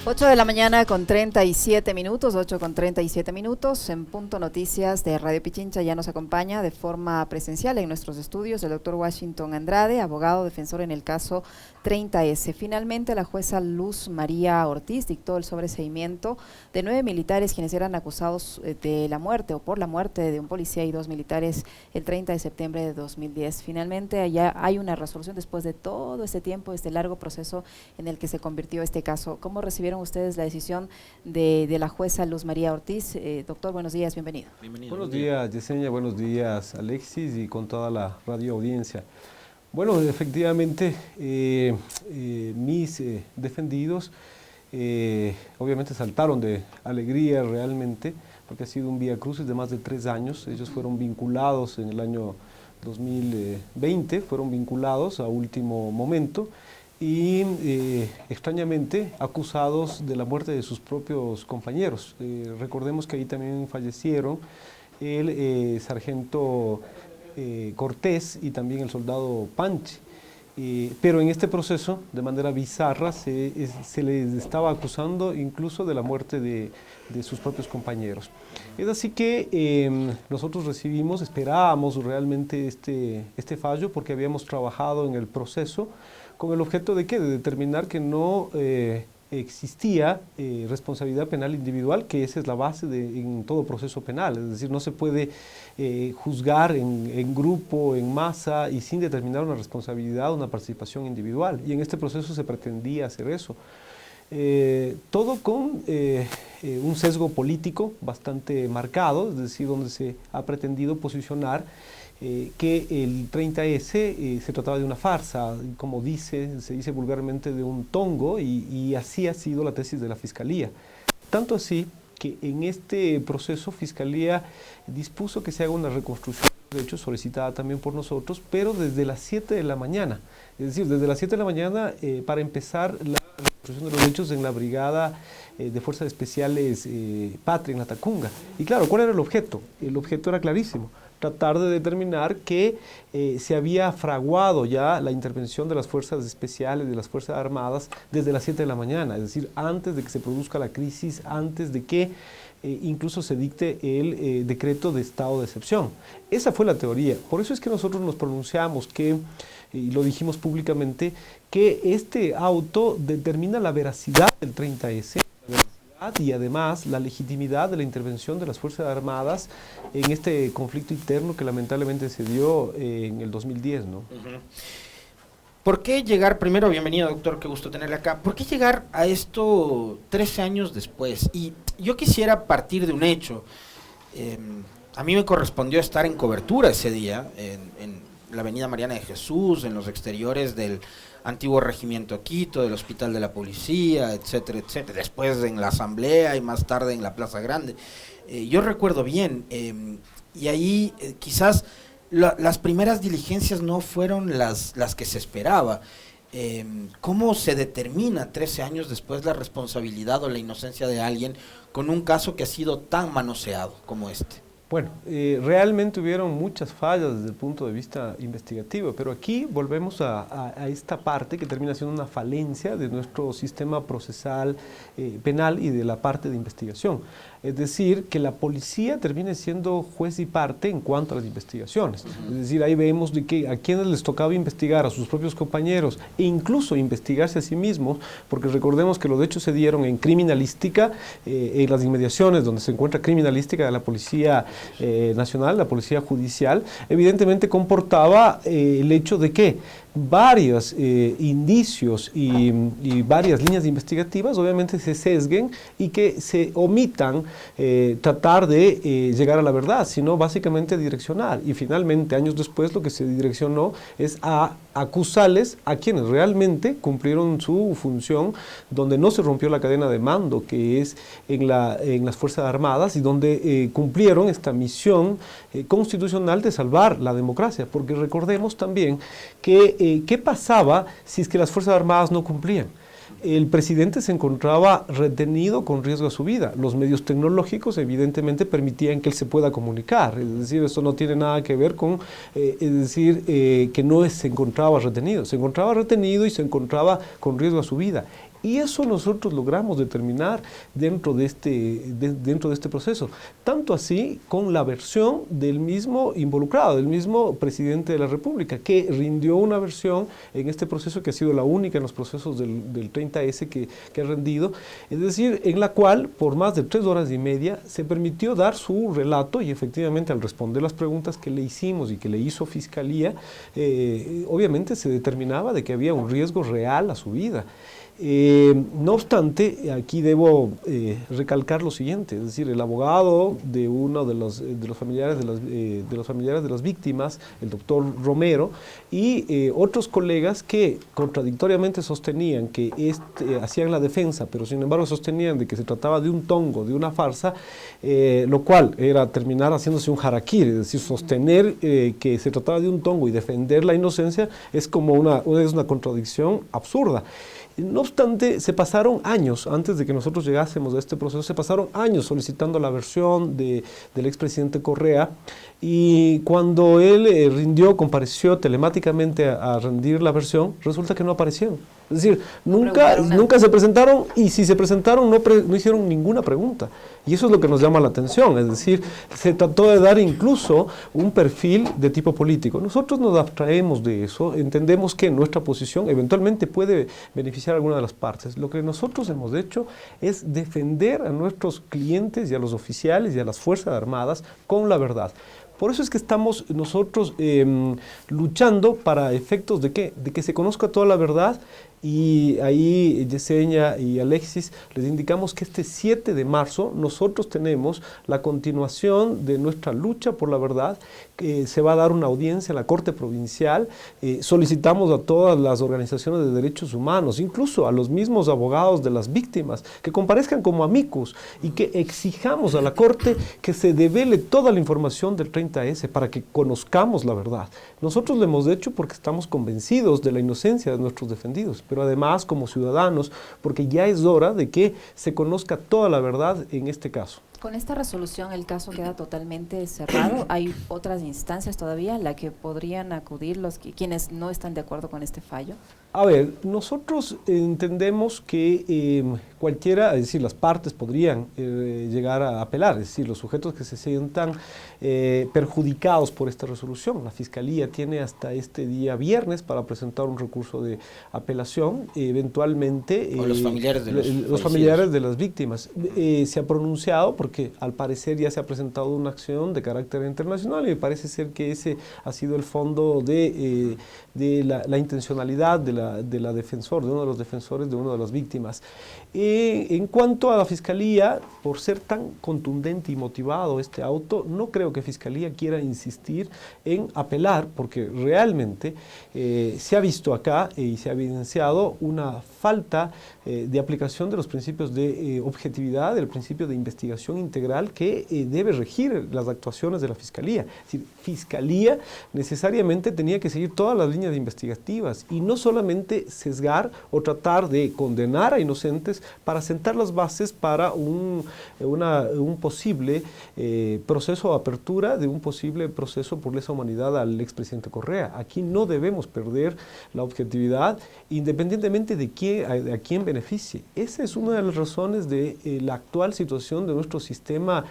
8 de la mañana con 37 minutos, 8 con 37 minutos, en Punto Noticias de Radio Pichincha ya nos acompaña de forma presencial en nuestros estudios el doctor Washington Andrade, abogado defensor en el caso 30S. Finalmente la jueza Luz María Ortiz dictó el sobreseimiento de 9 militares quienes eran acusados de la muerte o por la muerte de un policía y 2 militares el 30 de septiembre de 2010. Finalmente allá hay una resolución después de todo este tiempo, este largo proceso en el que se convirtió este caso. ¿Cómo recibieron ustedes la decisión de la jueza Luz María Ortiz? Doctor, buenos días, bienvenido. Buenos días, Yesenia, buenos días, Alexis, y con toda la radio audiencia. Bueno, efectivamente, mis defendidos obviamente saltaron de alegría realmente, porque ha sido un vía crucis de más de 3 años. Ellos fueron vinculados en el año 2020, fueron vinculados a último momento, y extrañamente acusados de la muerte de sus propios compañeros. Recordemos que ahí también fallecieron el sargento Cortés y también el soldado Panchi. Pero en este proceso, de manera bizarra, se les estaba acusando incluso de la muerte de sus propios compañeros. Es así que nosotros esperábamos realmente este fallo, porque habíamos trabajado en el proceso con el objeto de ¿qué? De determinar que no existía responsabilidad penal individual, que esa es la base en todo proceso penal. Es decir, no se puede juzgar en grupo, en masa, y sin determinar una responsabilidad, una participación individual. Y en este proceso se pretendía hacer eso. Todo con un sesgo político bastante marcado, es decir, donde se ha pretendido posicionar que el 30S se trataba de una farsa, como se dice vulgarmente, de un tongo, y así ha sido la tesis de la Fiscalía. Tanto así que en este proceso Fiscalía dispuso que se haga una reconstrucción de hechos solicitada también por nosotros, pero desde las 7 de la mañana, es decir, desde las 7 de la mañana para empezar la reconstrucción de los hechos en la Brigada de Fuerzas Especiales Patria en la Tacunga. Y claro, ¿cuál era el objeto? El objeto era clarísimo: tratar de determinar que se había fraguado ya la intervención de las fuerzas especiales, de las Fuerzas Armadas, desde las 7 de la mañana, es decir, antes de que se produzca la crisis, antes de que incluso se dicte el decreto de estado de excepción. Esa fue la teoría. Por eso es que nosotros nos pronunciamos y lo dijimos públicamente, que este auto determina la veracidad del 30S, y además la legitimidad de la intervención de las Fuerzas Armadas en este conflicto interno que lamentablemente se dio en el 2010, ¿no? ¿Por qué llegar, primero, bienvenido doctor, qué gusto tenerle acá, ¿por qué llegar a esto 13 años después? Y yo quisiera partir de un hecho. A mí me correspondió estar en cobertura ese día, en la avenida Mariana de Jesús, en los exteriores del antiguo regimiento Quito, del hospital de la policía, etcétera, etcétera, después en la asamblea y más tarde en la Plaza Grande. Yo recuerdo bien, y ahí quizás las primeras diligencias no fueron las que se esperaba. ¿Cómo se determina 13 años después la responsabilidad o la inocencia de alguien con un caso que ha sido tan manoseado como este? Bueno, realmente hubieron muchas fallas desde el punto de vista investigativo, pero aquí volvemos a esta parte que termina siendo una falencia de nuestro sistema procesal penal y de la parte de investigación. Es decir, que la policía termine siendo juez y parte en cuanto a las investigaciones. Es decir, ahí vemos de que a quienes les tocaba investigar, a sus propios compañeros, e incluso investigarse a sí mismos, porque recordemos que los hechos se dieron en criminalística, en las inmediaciones donde se encuentra criminalística de la Policía Nacional, la Policía Judicial, evidentemente comportaba el hecho de que varios indicios y varias líneas investigativas obviamente se sesguen y que se omitan tratar de llegar a la verdad, sino básicamente direccionar. Y finalmente, años después, lo que se direccionó es a acusarles a quienes realmente cumplieron su función, donde no se rompió la cadena de mando, que es en las Fuerzas Armadas, y donde cumplieron esta misión constitucional de salvar la democracia. Porque recordemos también que ¿qué pasaba si es que las Fuerzas Armadas no cumplían? El presidente se encontraba retenido con riesgo a su vida. Los medios tecnológicos evidentemente permitían que él se pueda comunicar. Es decir, esto no tiene nada que ver con que no se encontraba retenido. Se encontraba retenido y se encontraba con riesgo a su vida. Y eso nosotros logramos determinar dentro de este proceso. Tanto así con la versión del mismo involucrado, del mismo presidente de la República, que rindió una versión en este proceso que ha sido la única en los procesos del 30S que ha rendido, es decir, en la cual por más de 3 horas y media se permitió dar su relato y efectivamente al responder las preguntas que le hicimos y que le hizo Fiscalía, obviamente se determinaba de que había un riesgo real a su vida. No obstante, aquí debo recalcar lo siguiente, es decir, el abogado de uno de los familiares de las víctimas, el doctor Romero, y otros colegas que contradictoriamente sostenían que hacían la defensa, pero sin embargo sostenían de que se trataba de un tongo, de una farsa, lo cual era terminar haciéndose un harakiri, es decir, sostener que se trataba de un tongo y defender la inocencia es como una contradicción absurda. No obstante, se pasaron años, antes de que nosotros llegásemos a este proceso, se pasaron años solicitando la versión del expresidente Correa, y cuando él compareció telemáticamente a rendir la versión, resulta que no aparecieron. Es decir, nunca se presentaron, y si se presentaron no hicieron ninguna pregunta. Y eso es lo que nos llama la atención, es decir, se trató de dar incluso un perfil de tipo político. Nosotros nos abstraemos de eso, entendemos que nuestra posición eventualmente puede beneficiar a alguna de las partes. Lo que nosotros hemos hecho es defender a nuestros clientes y a los oficiales y a las Fuerzas Armadas con la verdad. Por eso es que estamos nosotros luchando para efectos de ¿qué? De que se conozca toda la verdad, y ahí Yesenia y Alexis les indicamos que este 7 de marzo nosotros tenemos la continuación de nuestra lucha por la verdad, que se va a dar una audiencia en la Corte Provincial. Solicitamos a todas las organizaciones de derechos humanos, incluso a los mismos abogados de las víctimas, que comparezcan como amicus y que exijamos a la Corte que se devele toda la información del 30S para que conozcamos la verdad. Nosotros lo hemos hecho porque estamos convencidos de la inocencia de nuestros defendidos, pero además como ciudadanos, porque ya es hora de que se conozca toda la verdad en este caso. Con esta resolución el caso queda totalmente cerrado. ¿Hay otras instancias todavía a las que podrían acudir quienes no están de acuerdo con este fallo? A ver, nosotros entendemos que cualquiera, es decir, las partes podrían llegar a apelar, es decir, los sujetos que se sientan perjudicados por esta resolución. La Fiscalía tiene hasta este día viernes para presentar un recurso de apelación, eventualmente. O los familiares de los familiares de las víctimas. Se ha pronunciado porque al parecer ya se ha presentado una acción de carácter internacional y me parece ser que ese ha sido el fondo de la intencionalidad de uno de los defensores de una de las víctimas. En cuanto a la Fiscalía, por ser tan contundente y motivado este auto, no creo que Fiscalía quiera insistir en apelar, porque realmente se ha visto acá y se ha evidenciado una falta de aplicación de los principios de objetividad, del principio de investigación integral que debe regir las actuaciones de la Fiscalía. Es decir, Fiscalía necesariamente tenía que seguir todas las líneas investigativas y no solamente sesgar o tratar de condenar a inocentes para sentar las bases para un posible proceso de apertura de un posible proceso por lesa humanidad al expresidente Correa. Aquí no debemos perder la objetividad independientemente de a quién beneficie. Esa es una de las razones de la actual situación de nuestro sistema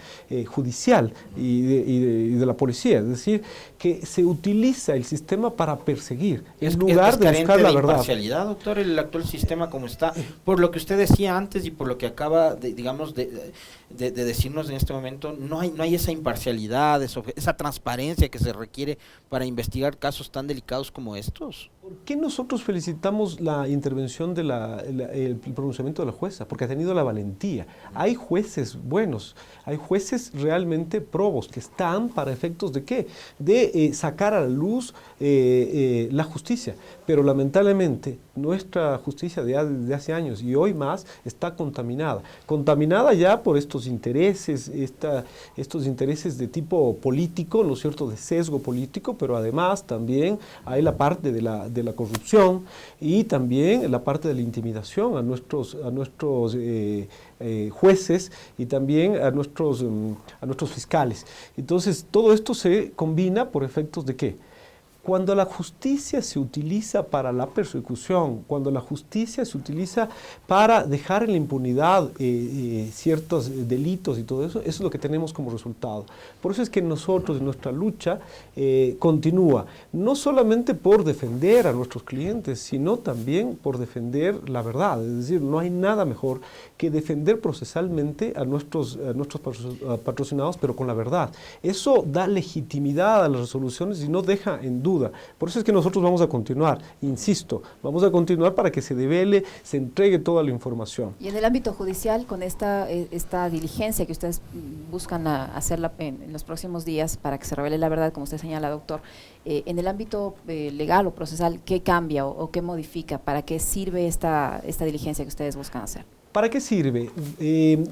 judicial y de la policía, es decir, que se utiliza el sistema para perseguir en lugar de buscar la verdad. Imparcialidad, doctor, el actual sistema como está, por lo que usted decía antes y por lo que acaba de decirnos en este momento, no hay esa imparcialidad, esa transparencia que se requiere para investigar casos tan delicados como estos. ¿Por qué nosotros felicitamos la intervención el pronunciamiento de la jueza? Porque ha tenido la valentía. Hay jueces buenos, hay jueces realmente probos que están para efectos de ¿qué? De sacar a la luz la justicia. Pero lamentablemente nuestra justicia de hace años y hoy más está contaminada ya por estos intereses, estos intereses de tipo político, ¿no es cierto?, de sesgo político, pero además también hay la parte de la corrupción y también la parte de la intimidación a nuestros jueces y también a nuestros fiscales. Entonces todo esto se combina por efectos de ¿qué? cuando la justicia se utiliza para la persecución, cuando la justicia se utiliza para dejar en la impunidad ciertos delitos y todo eso, eso es lo que tenemos como resultado. Por eso es que nosotros, en nuestra lucha, continúa, no solamente por defender a nuestros clientes, sino también por defender la verdad. Es decir, no hay nada mejor que defender procesalmente a nuestros patrocinados, pero con la verdad. Eso da legitimidad a las resoluciones y no deja en duda. Por eso es que nosotros vamos a continuar, insisto, vamos a continuar para que se devele, se entregue toda la información. Y en el ámbito judicial, con esta diligencia que ustedes buscan hacerla en los próximos días para que se revele la verdad, como usted señala, doctor, en el ámbito legal o procesal, ¿qué cambia o qué modifica? ¿Para qué sirve esta diligencia que ustedes buscan hacer? ¿Para qué sirve?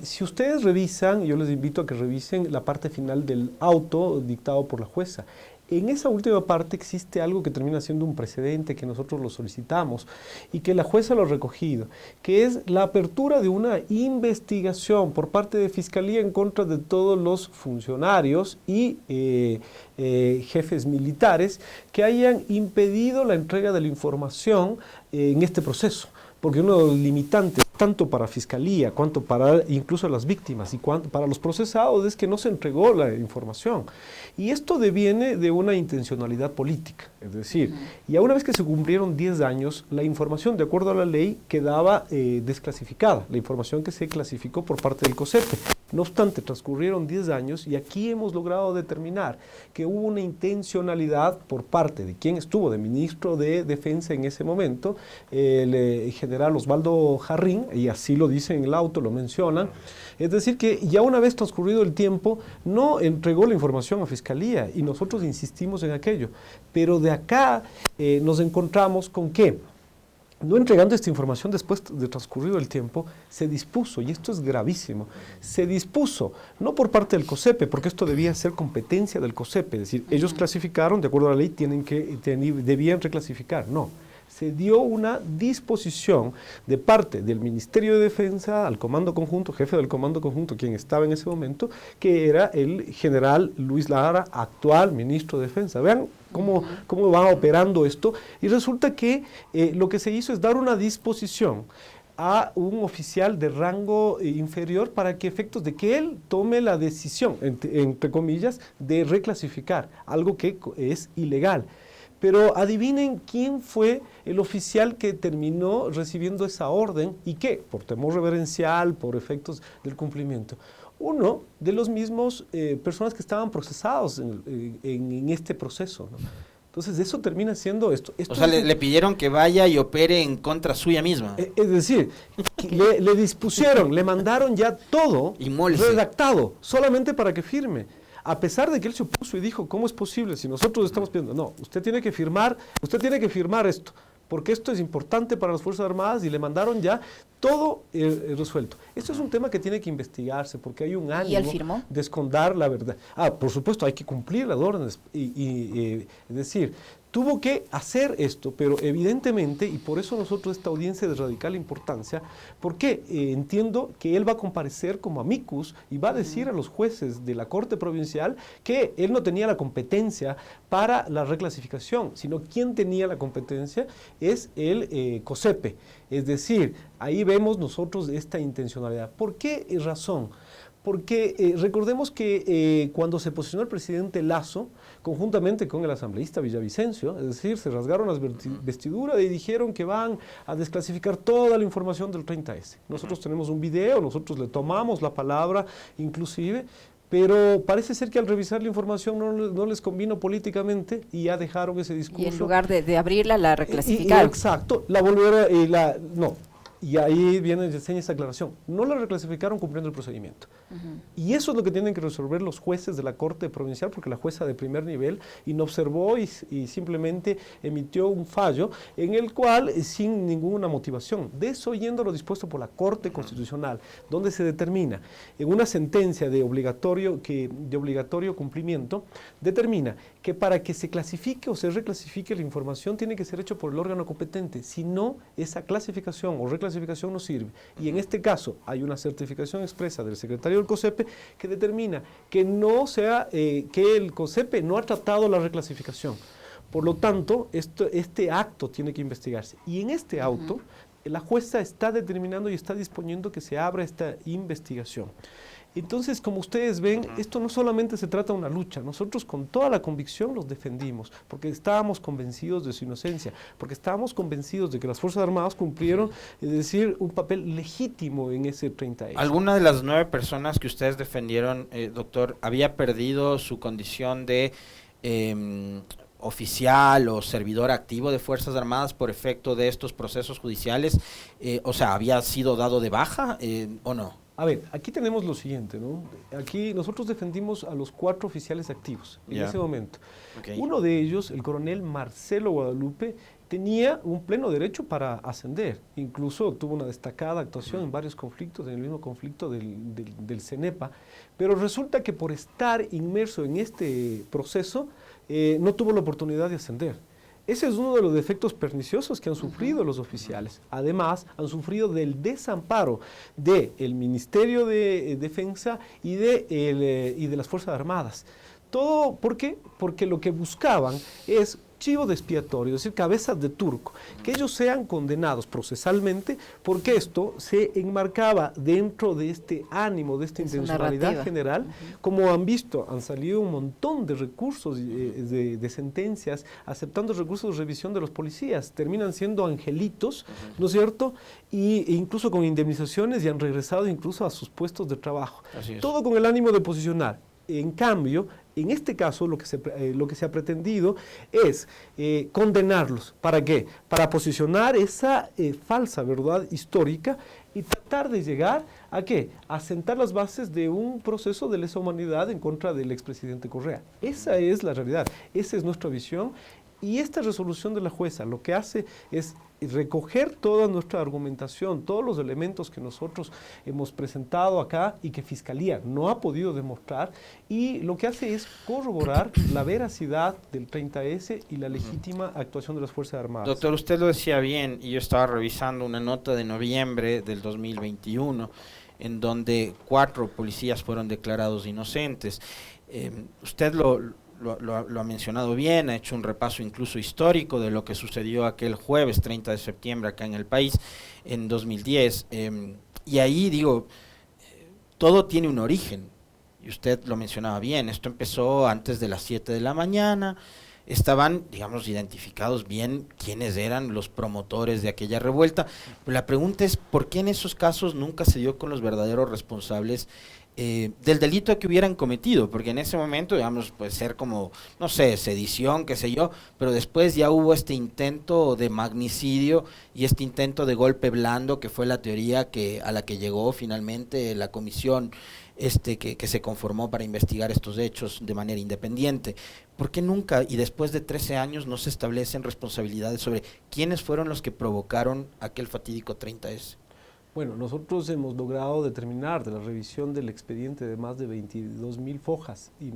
Si ustedes revisan, yo les invito a que revisen la parte final del auto dictado por la jueza. En esa última parte existe algo que termina siendo un precedente que nosotros lo solicitamos y que la jueza lo ha recogido, que es la apertura de una investigación por parte de Fiscalía en contra de todos los funcionarios y jefes militares que hayan impedido la entrega de la información en este proceso. Porque uno de los limitantes, tanto para Fiscalía, cuanto para incluso las víctimas y para los procesados, es que no se entregó la información. Y esto deviene de una intencionalidad política. Es decir, ya una vez que se cumplieron 10 años, la información, de acuerdo a la ley, quedaba desclasificada, la información que se clasificó por parte del COSEPE. No obstante, transcurrieron 10 años y aquí hemos logrado determinar que hubo una intencionalidad por parte de quien estuvo de ministro de Defensa en ese momento, el general Osvaldo Jarrín, y así lo dice en el auto, lo mencionan. Es decir, que ya una vez transcurrido el tiempo, no entregó la información a Fiscalía y nosotros insistimos en aquello. Pero de acá nos encontramos con que, no entregando esta información después de transcurrido el tiempo, se dispuso, y esto es gravísimo, se dispuso, no por parte del COSEPE, porque esto debía ser competencia del COSEPE, es decir, ellos clasificaron, de acuerdo a la ley, debían reclasificar, no. Se dio una disposición de parte del Ministerio de Defensa al Comando Conjunto, jefe del Comando Conjunto, quien estaba en ese momento, que era el general Luis Lara, actual ministro de Defensa. Vean cómo va operando esto, y resulta que lo que se hizo es dar una disposición a un oficial de rango inferior para que efectos de que él tome la decisión, entre comillas, de reclasificar, algo que es ilegal. Pero adivinen quién fue el oficial que terminó recibiendo esa orden y qué, por temor reverencial, por efectos del cumplimiento. Uno de los mismos personas que estaban procesados en este proceso, ¿no? Entonces eso termina siendo esto. O sea, le pidieron que vaya y opere en contra suya misma. Es decir, le dispusieron, le mandaron ya todo redactado, solamente para que firme. A pesar de que él se opuso y dijo, ¿cómo es posible si nosotros estamos pidiendo? No, usted tiene que firmar esto, porque esto es importante para las Fuerzas Armadas, y le mandaron ya todo resuelto. Esto es un tema que tiene que investigarse, porque hay un ánimo de esconder la verdad. Por supuesto, hay que cumplir las órdenes, es decir, tuvo que hacer esto, pero evidentemente, y por eso nosotros esta audiencia de radical importancia, porque entiendo que él va a comparecer como amicus y va a decir a los jueces de la Corte Provincial que él no tenía la competencia para la reclasificación, sino quien tenía la competencia es el COSEPE. Es decir, ahí vemos nosotros esta intencionalidad. ¿Por qué razón? Porque recordemos que cuando se posicionó el presidente Lasso, conjuntamente con el asambleísta Villavicencio, es decir, se rasgaron las vestiduras y dijeron que van a desclasificar toda la información del 30S. Nosotros tenemos un video, nosotros le tomamos la palabra inclusive, pero parece ser que al revisar la información no les convino políticamente y ya dejaron ese discurso. Y en lugar de abrirla, la reclasificaron. Exacto, la volvieron, no. Y ahí viene esa aclaración. No la reclasificaron cumpliendo el procedimiento. Y eso es lo que tienen que resolver los jueces de la Corte Provincial, porque la jueza de primer nivel inobservó y simplemente emitió un fallo en el cual, sin ninguna motivación, desoyendo lo dispuesto por la Corte Constitucional, donde se determina en una sentencia de obligatorio cumplimiento, determina que para que se clasifique o se reclasifique la información tiene que ser hecho por el órgano competente. Si no, esa clasificación o reclasificación no sirve. Y en este caso hay una certificación expresa del secretario del COSEPE que determina que que el COSEPE no ha tratado la reclasificación. Por lo tanto, este acto tiene que investigarse. Y en este auto, la jueza está determinando y está disponiendo que se abra esta investigación. Entonces, como ustedes ven, esto no solamente se trata de una lucha, nosotros con toda la convicción los defendimos, porque estábamos convencidos de su inocencia, porque estábamos convencidos de que las Fuerzas Armadas cumplieron, es decir, un papel legítimo en ese 30S. ¿Alguna de las 9 personas que ustedes defendieron, doctor, había perdido su condición de oficial o servidor activo de Fuerzas Armadas por efecto de estos procesos judiciales? O sea, ¿había sido dado de baja o no? A ver, aquí tenemos lo siguiente, ¿no? Aquí nosotros defendimos a los 4 oficiales activos en ese momento. Okay. Uno de ellos, el coronel Marcelo Guadalupe, tenía un pleno derecho para ascender. Incluso tuvo una destacada actuación en varios conflictos, en el mismo conflicto del CENEPA. Pero resulta que por estar inmerso en este proceso, no tuvo la oportunidad de ascender. Ese es uno de los defectos perniciosos que han sufrido los oficiales. Además, han sufrido del desamparo del Ministerio de Defensa y de las Fuerzas Armadas. ¿Todo por qué? Porque lo que buscaban es chivo de expiatorio, es decir, cabezas de turco, que ellos sean condenados procesalmente, porque esto se enmarcaba dentro de este ánimo, de esta intencionalidad general. Como han visto, han salido un montón de recursos, de sentencias, aceptando recursos de revisión de los policías, terminan siendo angelitos, ¿no es cierto? E incluso con indemnizaciones y han regresado incluso a sus puestos de trabajo. Todo con el ánimo de posicionar. En cambio, en este caso, lo que se ha pretendido es condenarlos. ¿Para qué? Para posicionar esa falsa verdad histórica y tratar de llegar ¿a qué? A sentar las bases de un proceso de lesa humanidad en contra del expresidente Correa. Esa es la realidad, esa es nuestra visión. Y esta resolución de la jueza lo que hace es recoger toda nuestra argumentación, todos los elementos que nosotros hemos presentado acá y que Fiscalía no ha podido demostrar, y lo que hace es corroborar la veracidad del 30S y la legítima actuación de las Fuerzas Armadas. Doctor, usted lo decía bien, y yo estaba revisando una nota de noviembre del 2021, en donde 4 policías fueron declarados inocentes. Usted lo ha mencionado bien, ha hecho un repaso incluso histórico de lo que sucedió aquel jueves 30 de septiembre acá en el país, en 2010. Y ahí digo, todo tiene un origen, y usted lo mencionaba bien, esto empezó antes de las 7 de la mañana, estaban, digamos, identificados bien quiénes eran los promotores de aquella revuelta. Pero la pregunta es, ¿por qué en esos casos nunca se dio con los verdaderos responsables del delito que hubieran cometido? Porque en ese momento, digamos, puede ser como, no sé, sedición, qué sé yo, pero después ya hubo este intento de magnicidio y este intento de golpe blando, que fue la teoría a la que llegó finalmente la comisión que se conformó para investigar estos hechos de manera independiente. ¿Por qué nunca, y después de 13 años, no se establecen responsabilidades sobre quiénes fueron los que provocaron aquel fatídico 30S? Bueno, nosotros hemos logrado determinar de la revisión del expediente de más de 22.000 fojas y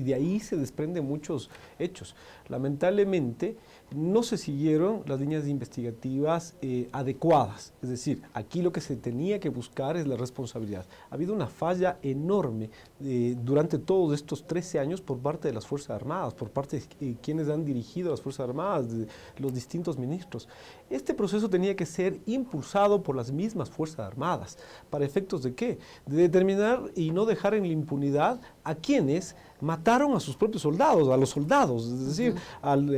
de ahí se desprenden muchos hechos. Lamentablemente no se siguieron las líneas investigativas adecuadas, es decir, aquí lo que se tenía que buscar es la responsabilidad. Ha habido una falla enorme durante todos estos 13 años por parte de las Fuerzas Armadas, por parte de quienes han dirigido las Fuerzas Armadas, de los distintos ministros. Este proceso tenía que ser impulsado por las mismas Fuerzas Armadas. ¿Para efectos de qué? De determinar y no dejar en la impunidad a quienes mataron a sus propios soldados, a los soldados, es decir, al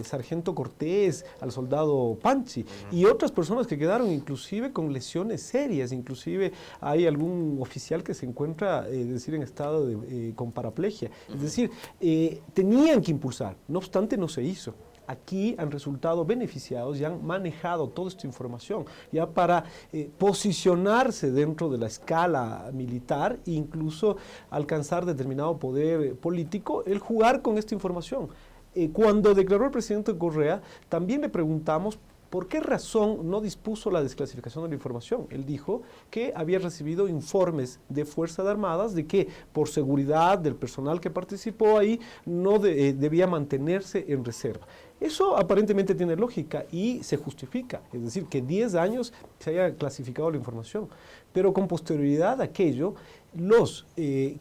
sargento Cortés, al soldado Panchi, y otras personas que quedaron inclusive con lesiones serias, inclusive hay algún oficial que se encuentra, en estado con paraplegia. Es decir, tenían que impulsar, no obstante no se hizo. Aquí han resultado beneficiados y han manejado toda esta información ya para posicionarse dentro de la escala militar e incluso alcanzar determinado poder político, el jugar con esta información. Cuando declaró el presidente Correa, también le preguntamos ¿por qué razón no dispuso la desclasificación de la información? Él dijo que había recibido informes de Fuerzas Armadas de que por seguridad del personal que participó ahí no debía mantenerse en reserva. Eso aparentemente tiene lógica y se justifica, es decir, que 10 años se haya clasificado la información, pero con posterioridad a aquello,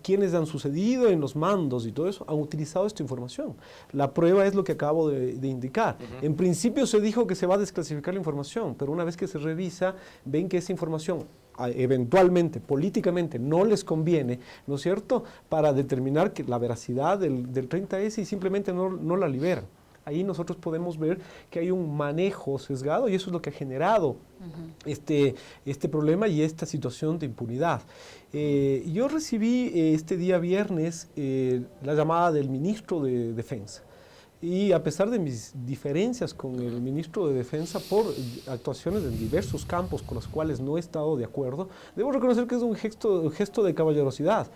quienes han sucedido en los mandos y todo eso han utilizado esta información. La prueba es lo que acabo de indicar. En principio se dijo que se va a desclasificar la información, pero una vez que se revisa, ven que esa información eventualmente, políticamente, no les conviene, ¿no es cierto?, para determinar que la veracidad del 30S y simplemente no la liberan. Ahí nosotros podemos ver que hay un manejo sesgado y eso es lo que ha generado este problema y esta situación de impunidad. Yo recibí este día viernes la llamada del ministro de Defensa. Y a pesar de mis diferencias con el ministro de Defensa por actuaciones en diversos campos con los cuales no he estado de acuerdo, debo reconocer que es un gesto de caballerosidad.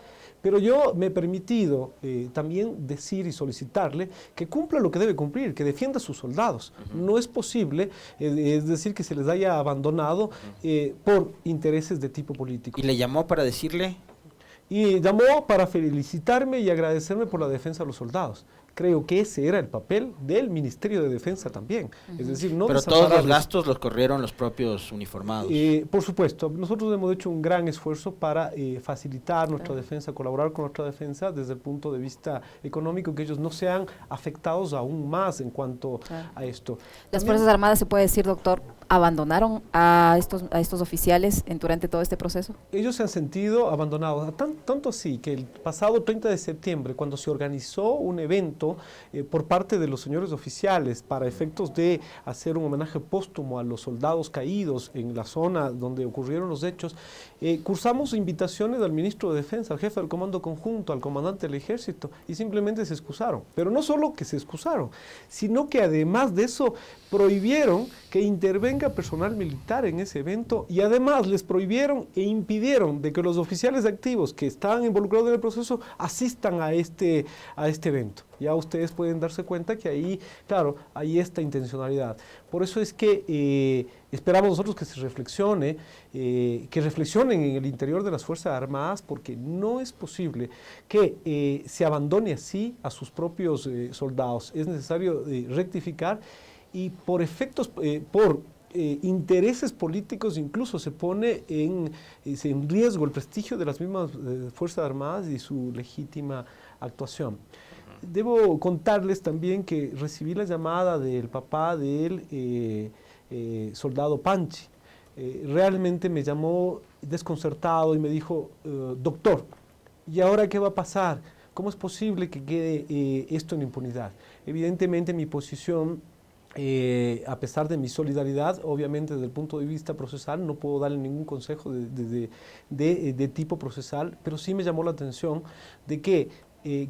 Pero yo me he permitido también decir y solicitarle que cumpla lo que debe cumplir, que defienda a sus soldados. No es posible, es decir, que se les haya abandonado por intereses de tipo político. ¿Y le llamó para decirle? Y llamó para felicitarme y agradecerme por la defensa de los soldados. Creo que ese era el papel del Ministerio de Defensa también. Es decir, no pero todos los gastos los corrieron los propios uniformados. Por supuesto, nosotros hemos hecho un gran esfuerzo para facilitar nuestra defensa, colaborar con nuestra defensa desde el punto de vista económico, que ellos no sean afectados aún más en cuanto a esto. ¿Las Fuerzas Armadas, se puede decir, doctor, abandonaron a estos oficiales durante todo este proceso? Ellos se han sentido abandonados, tanto así que el pasado 30 de septiembre, cuando se organizó un evento por parte de los señores oficiales para efectos de hacer un homenaje póstumo a los soldados caídos en la zona donde ocurrieron los hechos, cursamos invitaciones al ministro de Defensa, al jefe del Comando Conjunto, al comandante del Ejército, y simplemente se excusaron. Pero no solo que se excusaron, sino que además de eso prohibieron que intervenga personal militar en ese evento y además les prohibieron e impidieron de que los oficiales activos que estaban involucrados en el proceso asistan a este evento. Ya ustedes pueden darse cuenta que ahí, claro, hay esta intencionalidad. Por eso es que esperamos nosotros que se reflexione, que reflexionen en el interior de las Fuerzas Armadas, porque no es posible que se abandone así a sus propios soldados. Es necesario rectificar y por efectos, intereses políticos incluso se pone en riesgo el prestigio de las mismas Fuerzas Armadas y su legítima actuación. Debo contarles también que recibí la llamada del papá del soldado Panchi. Realmente me llamó desconcertado y me dijo, doctor, ¿y ahora qué va a pasar? ¿Cómo es posible que quede esto en impunidad? Evidentemente mi posición, a pesar de mi solidaridad, obviamente desde el punto de vista procesal, no puedo darle ningún consejo de tipo procesal, pero sí me llamó la atención de que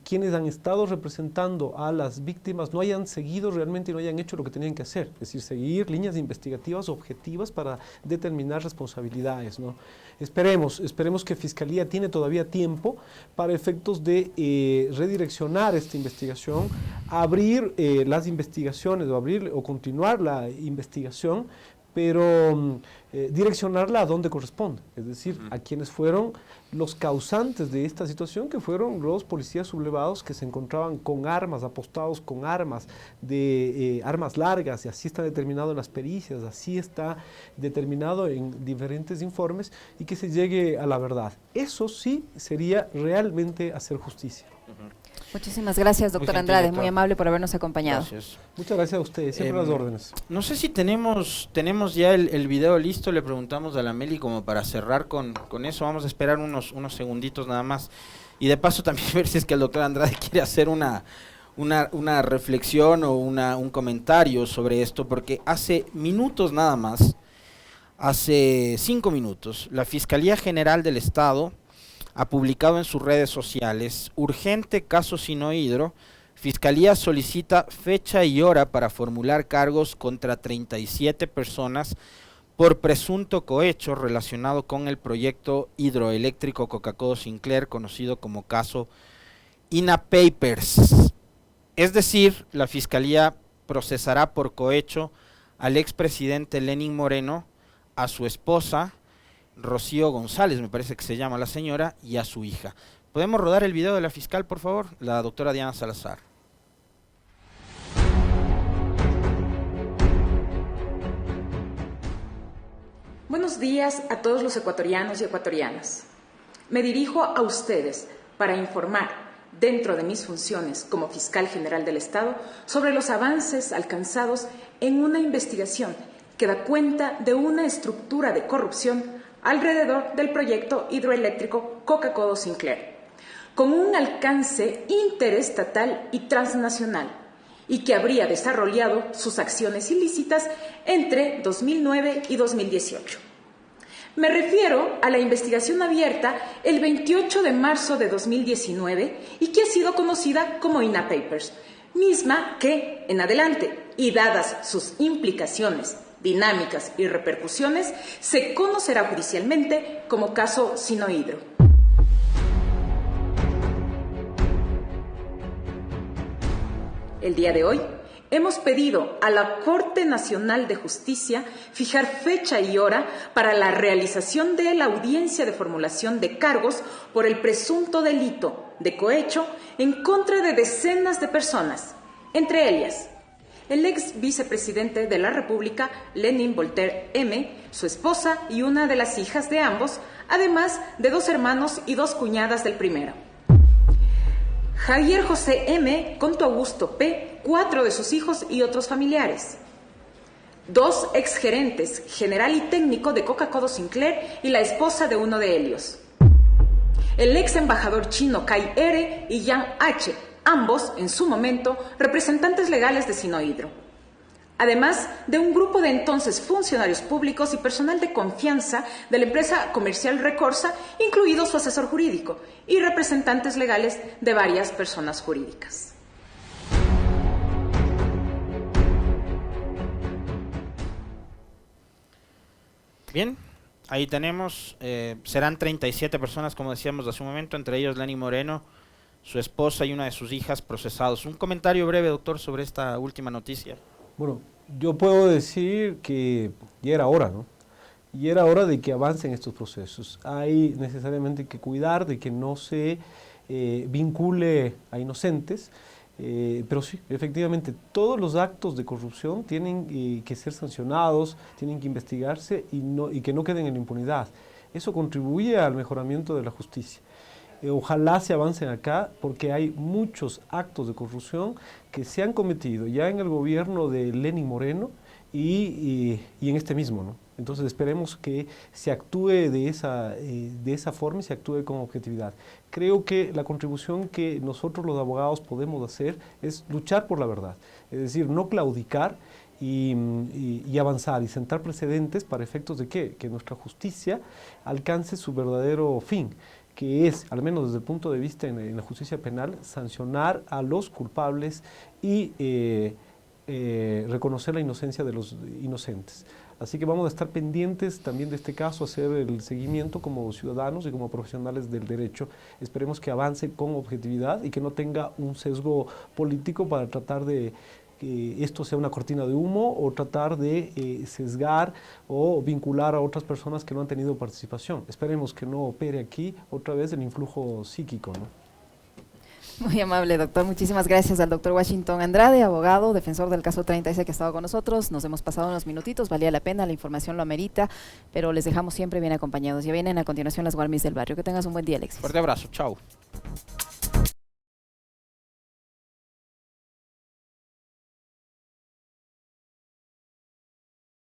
quienes han estado representando a las víctimas no hayan seguido realmente y no hayan hecho lo que tenían que hacer, es decir, seguir líneas investigativas objetivas para determinar responsabilidades, ¿no? Esperemos que Fiscalía tiene todavía tiempo para efectos de redireccionar esta investigación, abrir las investigaciones o continuar la investigación, pero direccionarla a donde corresponde, es decir, a quienes fueron los causantes de esta situación, que fueron los policías sublevados que se encontraban con armas, apostados con armas, armas largas, y así está determinado en las pericias, así está determinado en diferentes informes, y que se llegue a la verdad. Eso sí sería realmente hacer justicia. Muchísimas gracias, doctor Andrade, muy amable por habernos acompañado. Gracias. Muchas gracias a ustedes, siempre las órdenes. No sé si tenemos ya el video listo, le preguntamos a la Meli como para cerrar con eso, vamos a esperar unos segunditos nada más, y de paso también ver si es que el doctor Andrade quiere hacer una reflexión o un comentario sobre esto, porque hace minutos nada más, hace 5 minutos, la Fiscalía General del Estado ha publicado en sus redes sociales: urgente caso Sinohydro, Fiscalía solicita fecha y hora para formular cargos contra 37 personas por presunto cohecho relacionado con el proyecto hidroeléctrico Coca-Cola Sinclair, conocido como caso INA Papers. Es decir, la Fiscalía procesará por cohecho al expresidente Lenín Moreno, a su esposa, Rocío González, me parece que se llama la señora, y a su hija. ¿Podemos rodar el video de la fiscal, por favor? La doctora Diana Salazar. buenos días a todos los ecuatorianos y ecuatorianas. Me dirijo a ustedes para informar, dentro de mis funciones como fiscal general del Estado, sobre los avances alcanzados en una investigación que da cuenta de una estructura de corrupción alrededor del proyecto hidroeléctrico Coca-Codo Sinclair, con un alcance interestatal y transnacional, y que habría desarrollado sus acciones ilícitas entre 2009 y 2018. Me refiero a la investigación abierta el 28 de marzo de 2019 y que ha sido conocida como INA Papers, misma que, en adelante, y dadas sus implicaciones, dinámicas y repercusiones, se conocerá judicialmente como caso Sinohydro. El día de hoy hemos pedido a la Corte Nacional de Justicia fijar fecha y hora para la realización de la audiencia de formulación de cargos por el presunto delito de cohecho en contra de decenas de personas, entre ellas el ex vicepresidente de la República, Lenín Voltaire M., su esposa y una de las hijas de ambos, además de 2 hermanos y 2 cuñadas del primero. Javier José M., Conto Augusto P., 4 de sus hijos y otros familiares. 2 exgerentes, general y técnico de Coca-Codo Sinclair y la esposa de uno de ellos. El ex embajador chino Kai R. y Yang H., ambos, en su momento, representantes legales de Sinohydro. Además de un grupo de entonces funcionarios públicos y personal de confianza de la empresa comercial Recorsa, incluido su asesor jurídico, y representantes legales de varias personas jurídicas. Bien, ahí tenemos, serán 37 personas, como decíamos hace un momento, entre ellos Lenny Moreno, su esposa y una de sus hijas procesados. Un comentario breve, doctor, sobre esta última noticia. Bueno, yo puedo decir que ya era hora, ¿no? Y era hora de que avancen estos procesos. Hay necesariamente que cuidar de que no se vincule a inocentes, pero sí, efectivamente, todos los actos de corrupción tienen que ser sancionados, tienen que investigarse y que no queden en impunidad. Eso contribuye al mejoramiento de la justicia. Ojalá se avancen acá porque hay muchos actos de corrupción que se han cometido ya en el gobierno de Lenín Moreno y en este mismo, ¿no? Entonces esperemos que se actúe de esa forma y se actúe con objetividad. Creo que la contribución que nosotros los abogados podemos hacer es luchar por la verdad, es decir, no claudicar y avanzar y sentar precedentes para efectos de ¿qué? Que nuestra justicia alcance su verdadero fin, que es, al menos desde el punto de vista en la justicia penal, sancionar a los culpables y reconocer la inocencia de los inocentes. Así que vamos a estar pendientes también de este caso, hacer el seguimiento como ciudadanos y como profesionales del derecho. Esperemos que avance con objetividad y que no tenga un sesgo político para tratar de que esto sea una cortina de humo o tratar de sesgar o vincular a otras personas que no han tenido participación. Esperemos que no opere aquí otra vez el influjo psíquico, ¿no? Muy amable, doctor. Muchísimas gracias al doctor Washington Andrade, abogado, defensor del caso 36 que ha estado con nosotros. Nos hemos pasado unos minutitos, valía la pena, la información lo amerita, pero les dejamos siempre bien acompañados. Ya vienen a continuación las Guarmis del barrio. Que tengas un buen día, Alexis. Fuerte abrazo, chao.